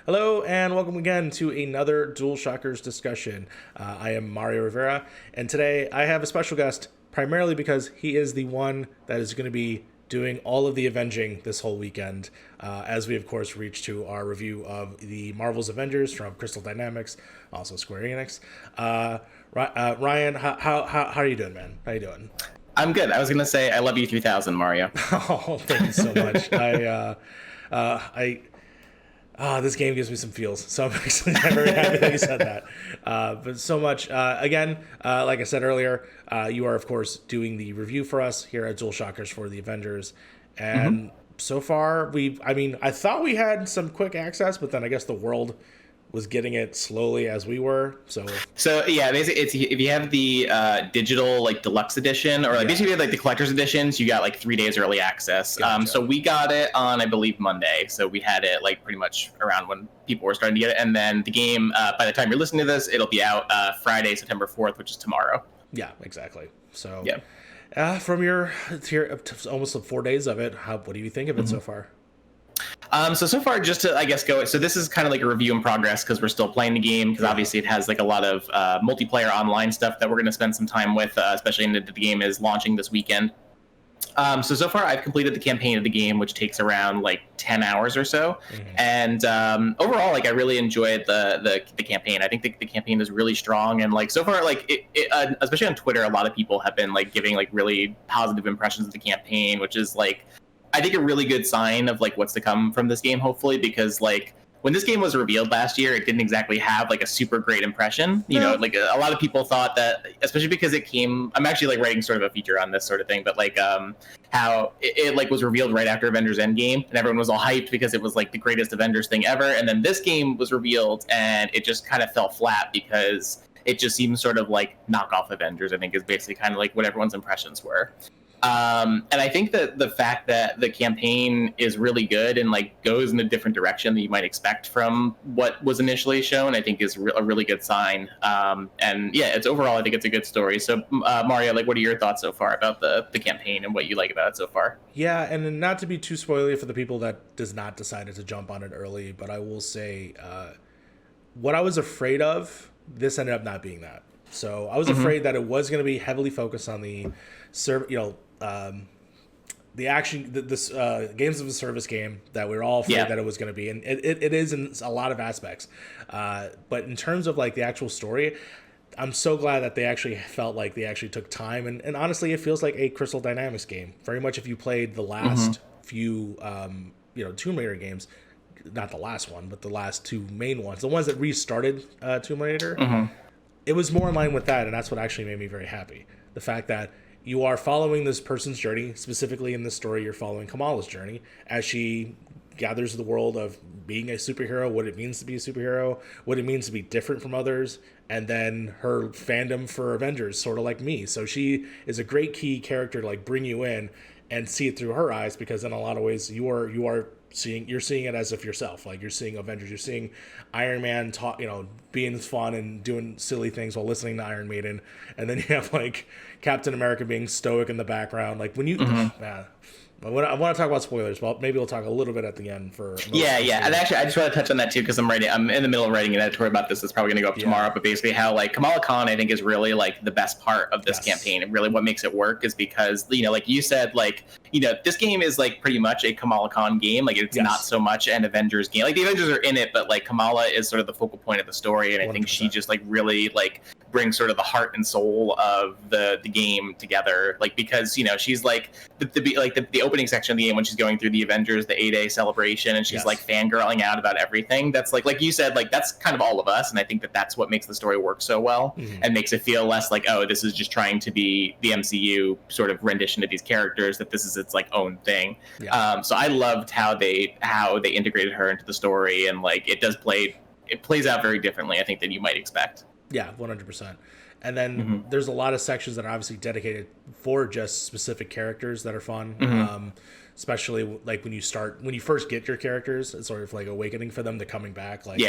Hello and welcome again to another DualShockers discussion. I am Mario Rivera, and today I have a special guest primarily because he is the one that is going to be doing all of the avenging this whole weekend, as we of course reach to our review of the Marvels Avengers from Crystal Dynamics, also Square Enix. Ryan, how are you doing, man? How you doing? I'm good. I was gonna say I love you 3000, Mario. Oh, thank you so much. This game gives me some feels, so I'm very happy that you said that. But so much. Like I said earlier, you are, of course, doing the review for us here at DualShockers for the Avengers. And so far, I thought we had some quick access, but then I guess the world was getting it slowly as we were. So yeah, basically, it's if you have the digital like deluxe edition, or like basically like the collector's editions, you got like 3 days early access. Gotcha. So we got it on, I believe, Monday. So we had it like pretty much around when people were starting to get it, and then the game, by the time you're listening to this, it'll be out Friday, September 4th, which is tomorrow. Yeah, exactly. So yeah. From your here almost 4 days of it, what do you think of it so far? So far, just to, I guess, go. So this is kind of like a review in progress because we're still playing the game, because obviously it has like a lot of multiplayer online stuff that we're going to spend some time with, especially in the game is launching this weekend. So far, I've completed the campaign of the game, which takes around like 10 hours or so. And overall, like I really enjoyed the campaign. I think the campaign is really strong, and like so far, like especially on Twitter, a lot of people have been like giving like really positive impressions of the campaign, which is like, I think, a really good sign of like what's to come from this game, hopefully, because like when this game was revealed last year, it didn't exactly have like a super great impression. You know, like a lot of people thought that, especially because it came, I'm actually like writing sort of a feature on this sort of thing, but like how it like was revealed right after Avengers Endgame, and everyone was all hyped because it was like the greatest Avengers thing ever. And then this game was revealed and it just kind of fell flat because it just seems sort of like knockoff Avengers, I think, is basically kind of like what everyone's impressions were. And I think that the fact that the campaign is really good and like goes in a different direction than you might expect from what was initially shown, I think is a really good sign. And yeah, it's overall, I think it's a good story. So Mario, like, what are your thoughts so far about the campaign and what you like about it so far? Yeah, and not to be too spoilery for the people that does not decided to jump on it early, but I will say what I was afraid of, this ended up not being that. So I was afraid that it was going to be heavily focused on the the action, this games of a service game that we were all afraid that it was going to be, and it is in a lot of aspects. But in terms of like the actual story, I'm so glad that they actually felt like they actually took time, and honestly, it feels like a Crystal Dynamics game. Very much if you played the last few Tomb Raider games, not the last one, but the last two main ones, the ones that restarted Tomb Raider. It was more in line with that, and that's what actually made me very happy. The fact that you are following this person's journey, specifically in this story, you're following Kamala's journey as she gathers the world of being a superhero, what it means to be a superhero, what it means to be different from others, and then her fandom for Avengers, sort of like me. So she is a great key character to like bring you in and see it through her eyes, because in a lot of ways you're seeing it as if yourself, like you're seeing Avengers, you're seeing Iron Man being fun and doing silly things while listening to Iron Maiden, and then you have like Captain America being stoic in the background. Like when you man, I want to talk about spoilers, but maybe we'll talk a little bit at the end for yeah. And actually, I just want to touch on that too, because I'm in the middle of writing an editorial about this. It's probably going to go up tomorrow. But basically, how like Kamala Khan, I think, is really like the best part of this campaign, and really what makes it work is because like you said, like this game is like pretty much a Kamala Khan game. Like it's not so much an Avengers game. Like the Avengers are in it, but like Kamala is sort of the focal point of the story, and I 100%. Think she just like really like brings sort of the heart and soul of the game together. Like because she's like the opening section of the game when she's going through the Avengers, the 8A celebration, and she's like fangirling out about everything. That's like you said, like that's kind of all of us, and I think that that's what makes the story work so well and makes it feel less like, oh, this is just trying to be the MCU sort of rendition of these characters, that this is its like own thing. So I loved how they integrated her into the story, and like it plays out very differently, I think, than you might expect. Yeah, 100%. And then there's a lot of sections that are obviously dedicated for just specific characters that are fun. Especially like when you first get your characters, it's sort of like awakening for them to coming back. Like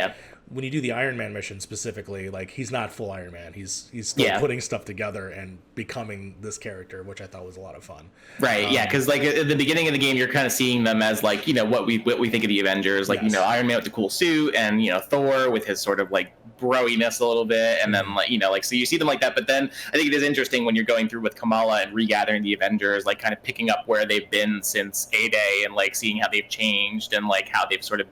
when you do the Iron Man mission specifically, like he's not full Iron Man. He's still putting stuff together and becoming this character, which I thought was a lot of fun. Right. Yeah. Because like at the beginning of the game, you're kind of seeing them as like, what we think of the Avengers, like, Iron Man with the cool suit and, Thor with his sort of like broiness a little bit. And then like, so you see them like that. But then I think it is interesting when you're going through with Kamala and regathering the Avengers, like kind of picking up where they've been since A-Day and like seeing how they've changed and like how they've sort of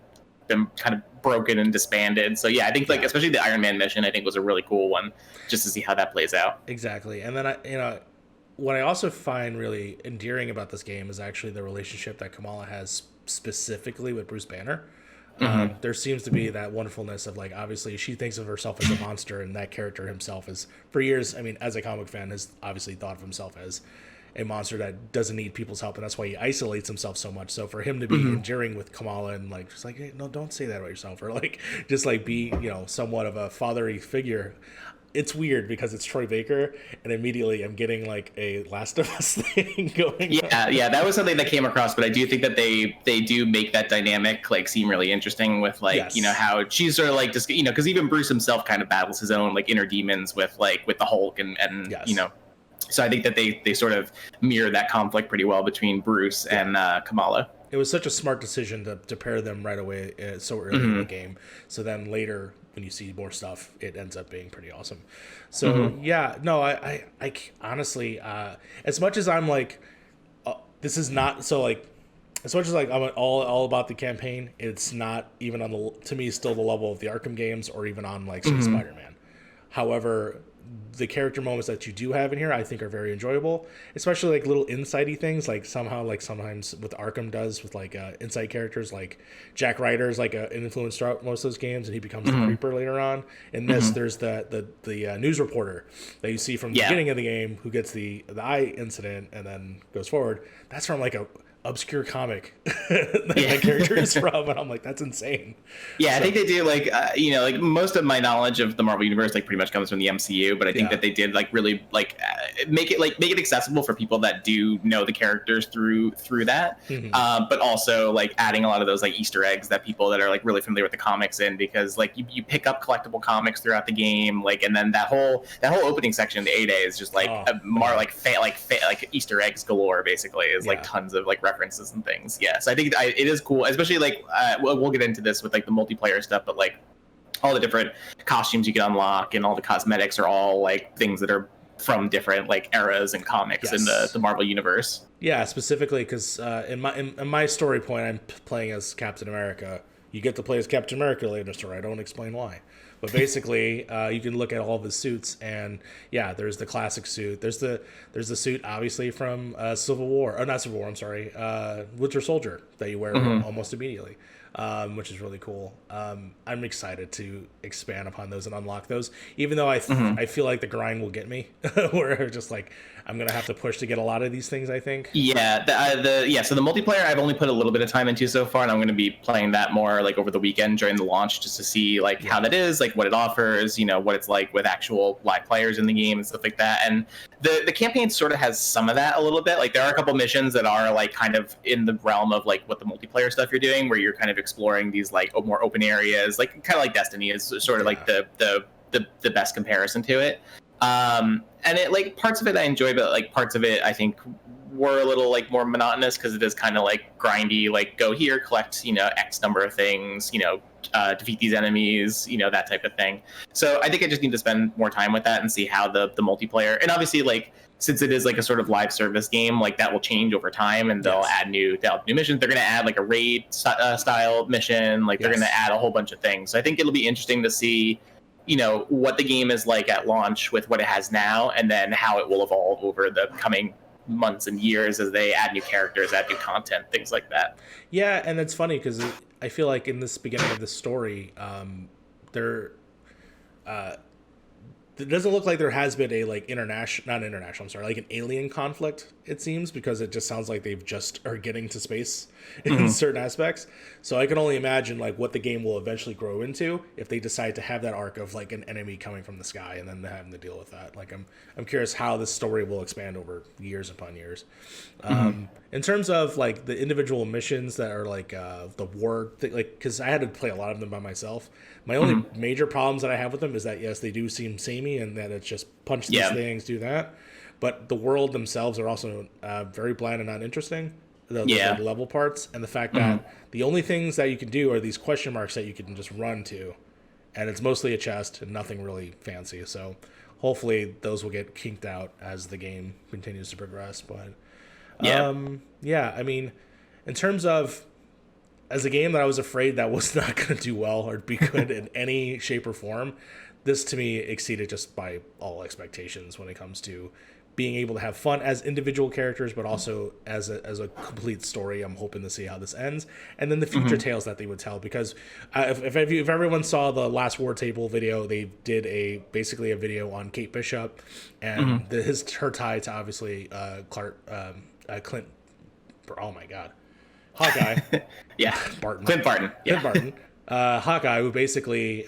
been kind of broken and disbanded. So yeah, I think like especially the Iron Man mission I think was a really cool one just to see how that plays out. Exactly. And then what I also find really endearing about this game is actually the relationship that Kamala has specifically with Bruce Banner. There seems to be that wonderfulness of like, obviously she thinks of herself as a monster, and that character himself is, for years, I mean, as a comic fan, has obviously thought of himself as a monster that doesn't need people's help, and that's why he isolates himself so much. So for him to be enduring with Kamala and like just like, hey, no, don't say that about yourself, or like just like be somewhat of a fatherly figure. It's weird because it's Troy Baker, and immediately I'm getting like a Last of Us thing going. Yeah, that was something that came across, but I do think that they do make that dynamic like seem really interesting with like how she's sort of like just because even Bruce himself kind of battles his own like inner demons with the Hulk and so I think that they sort of mirror that conflict pretty well between Bruce and Kamala. It was such a smart decision to pair them right away so early in the game. So then later, when you see more stuff, it ends up being pretty awesome. So I honestly, as much as I'm like, this is not so like, as much as like I'm all about the campaign, it's not even on to me still the level of the Arkham games or even on like Spider-Man. However, the character moments that you do have in here I think are very enjoyable, especially like little insighty things, like somehow like sometimes with Arkham does with like insight characters, like Jack Ryder is like an influence throughout most of those games, and he becomes the Creeper later on. In this there's the news reporter that you see from the beginning of the game who gets the eye incident and then goes forward. That's from like a obscure comic that character is from, and I'm like, that's insane. I think they do like like most of my knowledge of the Marvel universe like pretty much comes from the MCU, but I think that they did like really like make it accessible for people that do know the characters through that, but also like adding a lot of those like Easter eggs that people that are like really familiar with the comics in, because like you pick up collectible comics throughout the game, like, and then that whole opening section of the A-Day is just like more like Easter eggs galore, basically, is like tons of like references and things. So I think it is cool, especially like we'll get into this with like the multiplayer stuff, but like all the different costumes you can unlock and all the cosmetics are all like things that are from different like eras and comics in the Marvel universe. Specifically because in my story point, I'm playing as Captain America. You get to play as Captain America later in the story. I don't explain why. But basically, you can look at all of his suits, and there's the classic suit. There's the suit obviously from Civil War, or not Civil War. I'm sorry, Winter Soldier that you wear almost immediately, which is really cool. I'm excited to expand upon those and unlock those, even though I feel like the grind will get me, where just like I'm gonna have to push to get a lot of these things, I think. So the multiplayer I've only put a little bit of time into so far, and I'm gonna be playing that more like over the weekend during the launch, just to see like how that is, like what it offers, what it's like with actual live players in the game and stuff like that. And the campaign sort of has some of that a little bit. Like there are a couple missions that are like kind of in the realm of like what the multiplayer stuff you're doing, where you're kind of exploring these like more open areas, like kind of like Destiny is sort of like the best comparison to it. And it like parts of it I enjoy, but like parts of it I think were a little like more monotonous, because it is kind of like grindy, like go here, collect X number of things, defeat these enemies, that type of thing. So I think I just need to spend more time with that and see how the multiplayer, and obviously like since it is like a sort of live service game, like that will change over time, and they'll add new missions. They're going to add like a raid style mission, like they're going to add a whole bunch of things. So I think it'll be interesting to see what the game is like at launch with what it has now, and then how it will evolve over the coming months and years as they add new characters, add new content, things like that. And it's funny because I feel like in this beginning of the story, it doesn't look like there has been a like like an alien conflict it seems, because it just sounds like they've just are getting to space in certain aspects. So I can only imagine like what the game will eventually grow into if they decide to have that arc of like an enemy coming from the sky and then having to deal with that. Like I'm curious how this story will expand over years upon years. In terms of like the individual missions that are like the war thing, like, because I had to play a lot of them by myself. My only major problems that I have with them is that yes, they do seem samey and that it's just punch these things, do that. But the world themselves are also very bland and not interesting. The level parts, and the fact that the only things that you can do are these question marks that you can just run to, and it's mostly a chest and nothing really fancy. So hopefully those will get kinked out as the game continues to progress. But I mean, in terms of as a game that I was afraid that was not going to do well or be good in any shape or form, this to me exceeded just by all expectations when it comes to being able to have fun as individual characters, but also as a complete story. I'm hoping to see how this ends, and then the future tales that they would tell. Because if everyone saw the Last War Table video, they did basically a video on Kate Bishop and her tie to obviously Clint. Oh my God, Hawkeye. Barton. Clint Barton. Clint Barton. Hawkeye, who basically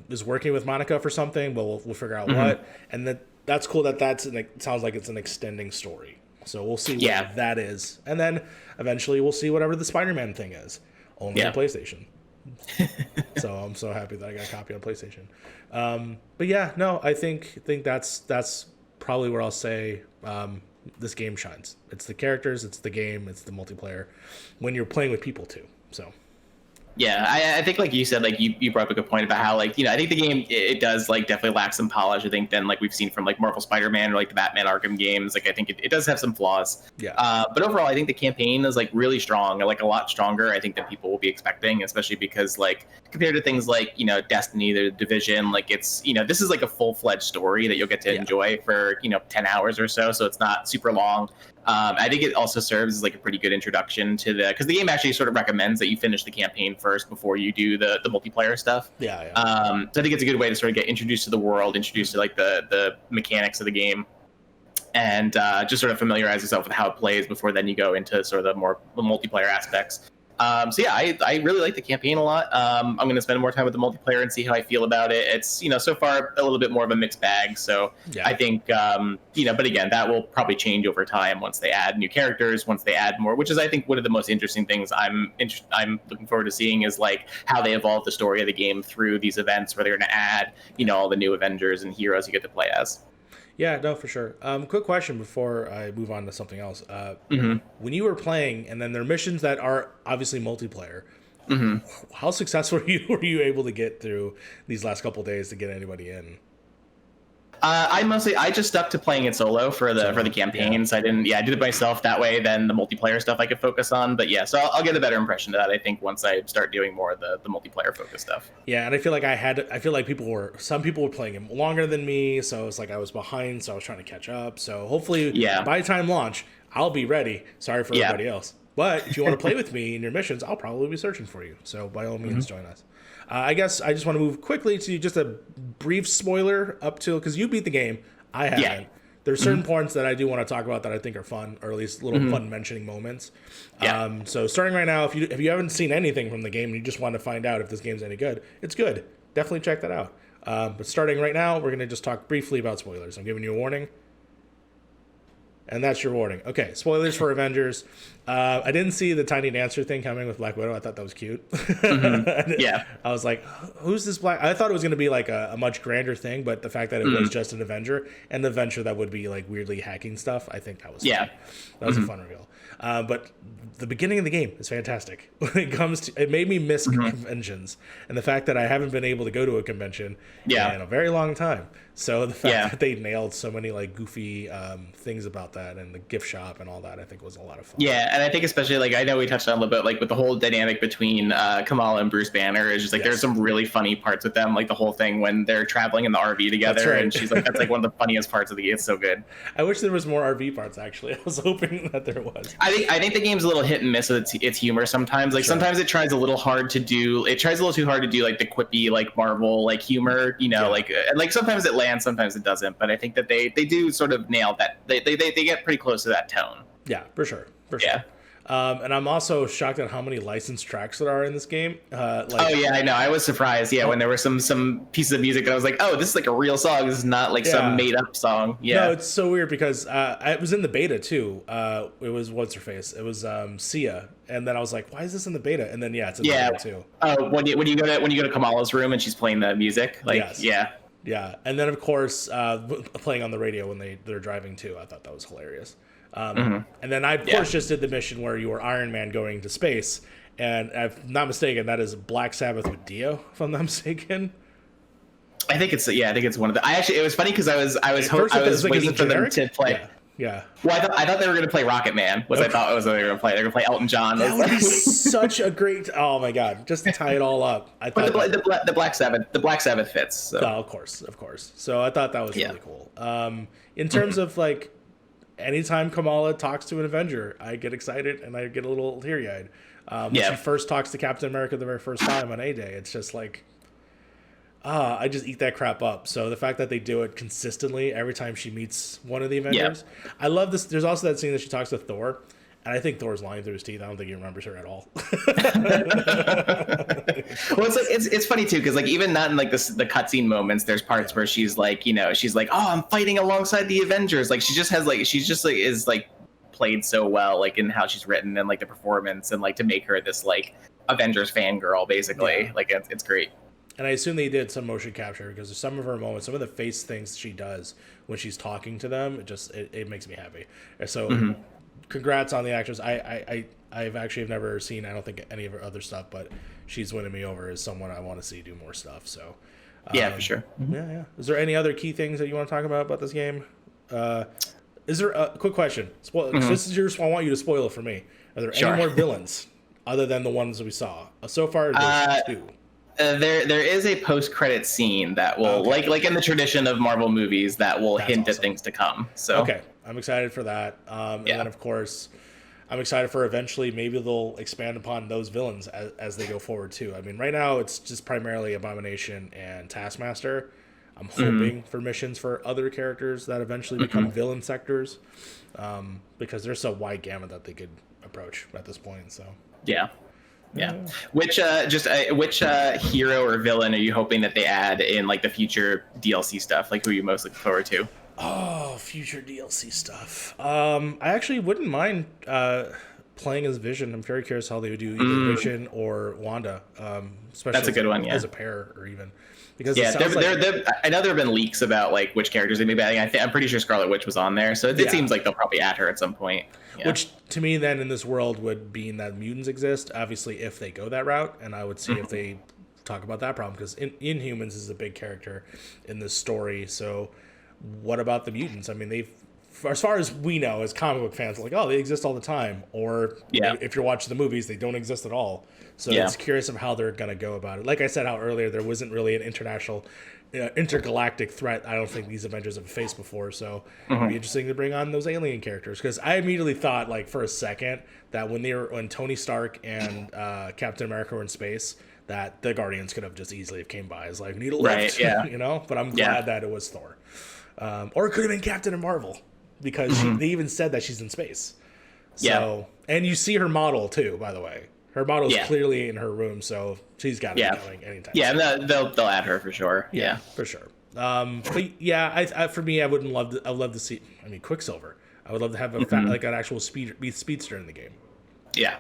is working with Monica for something, but we'll figure out what, and that's cool. It sounds like it's an extending story. So we'll see what that is. And then eventually we'll see whatever the Spider-Man thing is. Only on PlayStation. So I'm so happy that I got a copy on PlayStation. But yeah, no, I think that's probably where I'll say this game shines. It's the characters, it's the game, it's the multiplayer. When you're playing with people too. So yeah, I think like you said, like you brought up a good point about how like, I think the game, it does like definitely lack some polish, I think, than like we've seen from like Marvel Spider-Man or like the Batman Arkham games. Like I think it does have some flaws. But overall, I think the campaign is like really strong, like a lot stronger, I think, than people will be expecting, especially because like compared to things like, Destiny, the Division, like it's, this is like a full-fledged story that you'll get to enjoy for, 10 hours or so. So it's not super long. I think it also serves as like a pretty good introduction to because the game actually sort of recommends that you finish the campaign first before you do the multiplayer stuff. So I think it's a good way to sort of get introduced to the world, introduced to like the mechanics of the game, and just sort of familiarize yourself with how it plays before then you go into sort of the multiplayer aspects. So yeah, I really like the campaign a lot. I'm going to spend more time with the multiplayer and see how I feel about it. It's, so far a little bit more of a mixed bag. So I think, but again, that will probably change over time once they add new characters, once they add more, which is, I think, one of the most interesting things I'm looking forward to seeing is like how they evolve the story of the game through these events where they're going to add, all the new Avengers and heroes you get to play as. Yeah, no, for sure. Quick question before I move on to something else. When you were playing, and then there are missions that are obviously multiplayer, how successful were you able to get through these last couple of days to get anybody in? I just stuck to playing it solo for the campaign. So I did it myself that way. Then the multiplayer stuff I could focus on. But yeah, so I'll get a better impression of that, I think, once I start doing more of the multiplayer focus stuff. Yeah, and I feel like some people were playing it longer than me, so it's like I was behind, so I was trying to catch up. So hopefully, by the time launch, I'll be ready. Sorry for everybody else. But if you want to play with me in your missions, I'll probably be searching for you. So by all means, join us. I guess I just want to move quickly to just a brief spoiler up to, because you beat the game, I haven't. Yeah. There's certain points that I do want to talk about that I think are fun, or at least little fun mentioning moments. So starting right now, if you haven't seen anything from the game and you just want to find out if this game's any good, it's good. Definitely check that out. But starting right now, we're going to just talk briefly about spoilers. I'm giving you a warning. And that's your warning. Okay, spoilers for Avengers. I didn't see the Tiny Dancer thing coming with Black Widow. I thought that was cute. I was like, who's this Black... I thought it was going to be like a much grander thing, but the fact that it was just an Avenger, and the Avenger that would be like weirdly hacking stuff, I think that was fun. That was a fun reveal. But the beginning of the game is fantastic. When it comes to... It made me miss conventions. And the fact that I haven't been able to go to a convention in a very long time. So the fact that they nailed so many like goofy things about that, and the gift shop and all that, I think was a lot of fun. Yeah, and I think especially like I know we touched on a little bit like with the whole dynamic between Kamala and Bruce Banner is just like there's some really funny parts with them, like the whole thing when they're traveling in the RV together, and she's like that's like one of the funniest parts of the game. It's so good. I wish there was more RV parts actually. I was hoping that there was. I think the game's a little hit and miss with its humor sometimes. Like sometimes it tries a little hard to do. It tries a little too hard to do like the quippy like Marvel like humor. You know, like sometimes it lands, sometimes it doesn't. But I think that they do sort of nail that. They get pretty close to that tone. Yeah, for sure. Yeah. And I'm also shocked at how many licensed tracks there are in this game. Oh yeah, I know. I was surprised. Yeah, when there were some pieces of music, and I was like, oh, this is like a real song. This is not like some made up song. Yeah. No, it's so weird because it was in the beta too. It was what's her face? It was Sia, and then I was like, why is this in the beta? And then it's in the beta too. When you go to Kamala's room and she's playing the music, Yeah, and then of course playing on the radio when they're driving too. I thought that was hilarious. And then I of course just did the mission where you were Iron Man going to space, and if I'm not mistaken, that is Black Sabbath with Dio, if I'm not mistaken. I think it's one of the. It was funny because I was waiting for them to play. Yeah. Well, I thought they were going to play Rocket Man. I thought it was what they were going to play. They're going to play Elton John. That would be such a great. Oh my god! Just to tie it all up. But the Black Sabbath fits. So. Oh, of course. So I thought that was really cool. In terms of like, anytime Kamala talks to an Avenger, I get excited and I get a little teary-eyed. When she first talks to Captain America the very first time on A-Day, it's just like, I just eat that crap up. So the fact that they do it consistently every time she meets one of the Avengers, I love this. There's also that scene that she talks to Thor, and I think Thor's lying through his teeth. I don't think he remembers her at all. Well, it's funny too because like even not in like the cutscene moments, there's parts where she's like, oh, I'm fighting alongside the Avengers. Like she's just played so well, like in how she's written and like the performance and like to make her this like Avengers fangirl basically. Like it's great. And I assume they did some motion capture because some of her moments, some of the face things she does when she's talking to them, it makes me happy. So congrats on the actress. I've actually never seen, I don't think, any of her other stuff, but she's winning me over as someone I want to see do more stuff. So for sure. Yeah. Is there any other key things that you want to talk about this game? Is there a quick question? This is I want you to spoil it for me. Are there any more villains other than the ones we saw so far? There's two. There is a post-credit scene that will like in the tradition of Marvel movies that will hint at things to come. So okay, I'm excited for that. And then of course, I'm excited for eventually maybe they'll expand upon those villains as they go forward too. I mean, right now it's just primarily Abomination and Taskmaster. I'm hoping for missions for other characters that eventually become villain sectors, because there's a wide gamut that they could approach at this point. So yeah. Which hero or villain are you hoping that they add in like the future DLC stuff? Like who are you most looking forward to? Oh, future DLC stuff. I actually wouldn't mind playing as Vision. I'm very curious how they would do either Vision or Wanda. Especially that's a good one. Yeah, as a pair or even. Because I know there have been leaks about like which characters they may be adding. I'm pretty sure Scarlet Witch was on there, so it seems like they'll probably add her at some point. Yeah. Which to me then in this world would mean that mutants exist, obviously if they go that route, and I would see if they talk about that problem, because Inhumans is a big character in this story. So what about the mutants? I mean, as far as we know as comic book fans, like, oh, they exist all the time, or if you're watching the movies, they don't exist at all. So it's curious of how they're going to go about it. Like I said earlier, there wasn't really an intergalactic threat I don't think these Avengers have faced before. So it'd be interesting to bring on those alien characters, because I immediately thought, like, for a second that when Tony Stark and Captain America were in space, that the Guardians could have just easily came by as like, need a lift, But I'm glad that it was Thor, or it could have been Captain Marvel, because they even said that she's in space. So and you see her model too, by the way. Her model is clearly in her room, so she's got to be coming anytime. Yeah, and they'll add her for sure. Yeah, for sure. But yeah, for me, I'd love to see. I mean, Quicksilver. I would love to have like an actual speedster in the game. Yeah.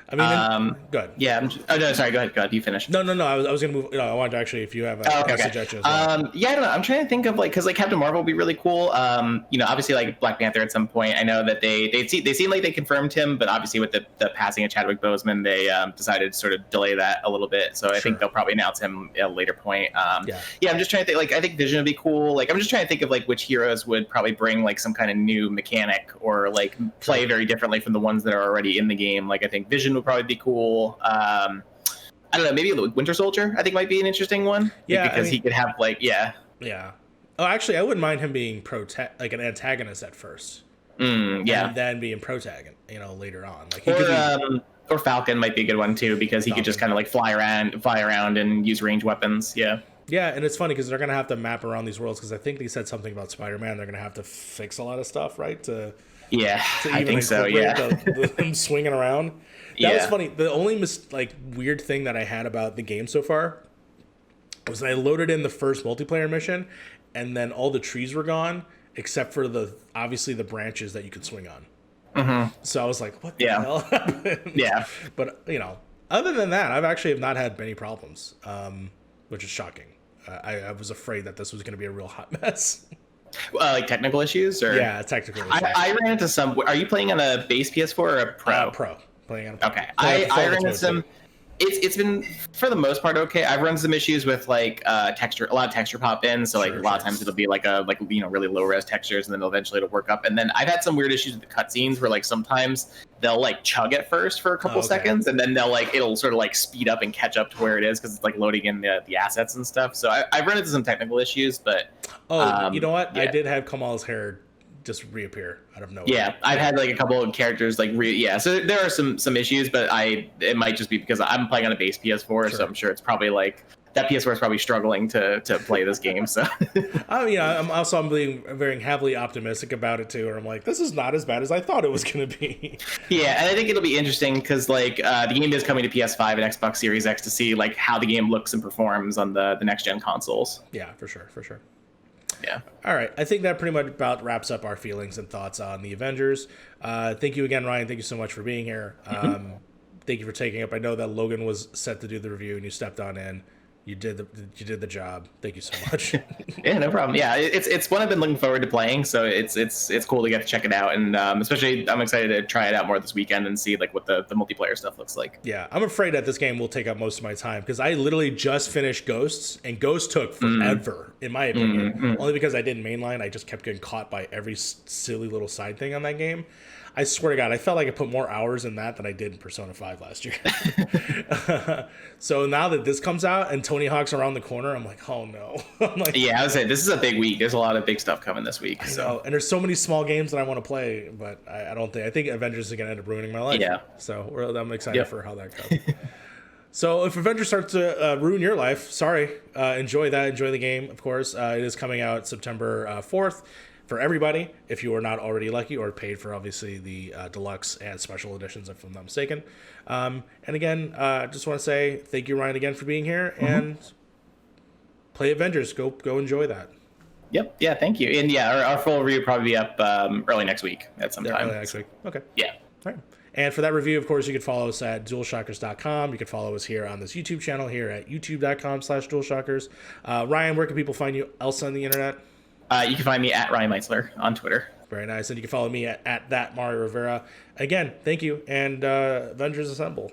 I mean, go ahead. Yeah. Oh no, sorry. Go ahead. You finish. No. I was gonna move. I wanted to actually, if you have a suggestion. As well. Yeah, I don't know. I'm trying to think of because Captain Marvel would be really cool. Obviously like Black Panther at some point. I know that they seem like they confirmed him, but obviously with the passing of Chadwick Boseman, they decided to sort of delay that a little bit. So I think they'll probably announce him at a later point. I'm just trying to think. Like, I think Vision would be cool. Like, I'm just trying to think of like which heroes would probably bring like some kind of new mechanic or like play very differently from the ones that are already in the game. Like, I think Vision would probably be cool. I don't know, maybe Winter Soldier I think might be an interesting one. Because he could have like Oh, actually, I wouldn't mind him being like an antagonist at first. Yeah. And then being protag, you know, later on. Like or Falcon might be a good one too, because he could just kind of like fly around and use range weapons. Yeah. Yeah, and it's funny because they're gonna have to map around these worlds, because I think they said something about Spider-Man. They're gonna have to fix a lot of stuff, right? I think so. Yeah. Them swinging around. That was funny. The only weird thing that I had about the game so far was that I loaded in the first multiplayer mission, and then all the trees were gone except for obviously the branches that you could swing on. Mm-hmm. So I was like, what the hell happened? Yeah. But, you know, other than that, I've actually have not had many problems, which is shocking. I was afraid that this was going to be a real hot mess. Like technical issues? Or Yeah, technical issues. I ran into some... Are you playing on a base PS4 or a Pro? Pro. Playing on a Pro. Okay. I ran into some... It's been, for the most part, okay. I've run some issues with like a lot of texture pop in, so like a lot of times it'll be like really low res textures, and then eventually it'll work up. And then I've had some weird issues with the cutscenes where like sometimes they'll like chug at first for a couple seconds, and then it'll sort of like speed up and catch up to where it is because it's like loading in the assets and stuff. So I've run into some technical issues, but you know what? Yeah. I did have Kamal's hair just reappear out of nowhere. Yeah, I've had like a couple of characters so there are some issues, but it might just be because I'm playing on a base PS4, so I'm sure it's probably like that PS4 is probably struggling to play this game. So I'm being very heavily optimistic about it too, or I'm like, this is not as bad as I thought it was going to be. Yeah, and I think it'll be interesting because like the game is coming to PS5 and Xbox Series X to see like how the game looks and performs on the next gen consoles. Yeah, for sure. Yeah. All right. I think that pretty much about wraps up our feelings and thoughts on the Avengers. Thank you again, Ryan. Thank you so much for being here. Thank you for taking up. I know that Logan was set to do the review and you stepped on in. You did the job. Thank you so much. Yeah, no problem. Yeah, it's one I've been looking forward to playing, so it's cool to get to check it out, and especially I'm excited to try it out more this weekend and see like what the multiplayer stuff looks like. Yeah, I'm afraid that this game will take up most of my time because I literally just finished Ghosts, and Ghosts took forever, in my opinion. Only because I didn't mainline, I just kept getting caught by every silly little side thing on that game. I swear to God, I felt like I put more hours in that than I did in Persona 5 last year. So now that this comes out and Tony Hawk's around the corner, I'm like, oh no. I'm like, yeah, I would say this is a big week. There's a lot of big stuff coming this week. I know, and there's so many small games that I want to play, but I think Avengers is going to end up ruining my life. Yeah. So I'm excited for how that goes. So if Avengers starts to ruin your life, sorry. Enjoy that. Enjoy the game, of course. It is coming out September 4th. For everybody, if you are not already lucky or paid for, obviously, the deluxe and special editions, if I'm not mistaken. And again, just want to say thank you, Ryan, again for being here, and play Avengers. Go enjoy that. Yep. Yeah, thank you. And yeah, our full review will probably be up early next week at some time. Early next week. Okay. Yeah. All right. And for that review, of course, you can follow us at DualShockers.com. You can follow us here on this YouTube channel here at YouTube.com/DualShockers. Ryan, where can people find you else on the internet? You can find me at Ryan Meitzler on Twitter. Very nice. And you can follow me at that Mario Rivera. Again, thank you. And Avengers Assemble.